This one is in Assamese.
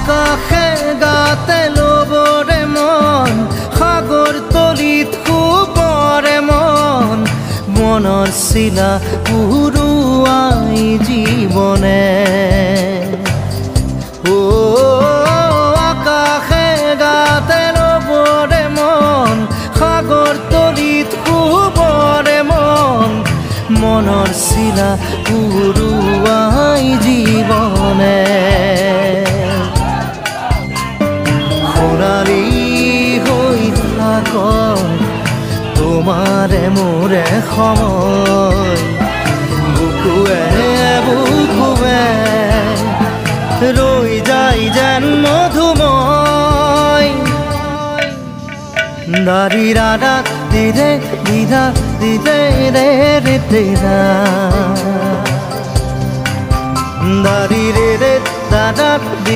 আকাশে গাতে ল'বৰে মন সাগৰ তলিত শুবৰে মন মনৰ চিলা উৰুৱাই জীৱনে আকাশে গাতে ল'বৰে মন সাগৰ তলিত শুবৰে মন মনৰ চিলা উৰুৱাই জীৱনে সোণালী হৈ থাক তোমাৰে মোৰে সময় বুকুৱে বুকুৱে ৰৈ যায় যেন মধুময় দাৰি ৰাধা দিৰে দিদা দিদে ৰে ৰে তেৰা দাৰি ৰে ৰে দাদা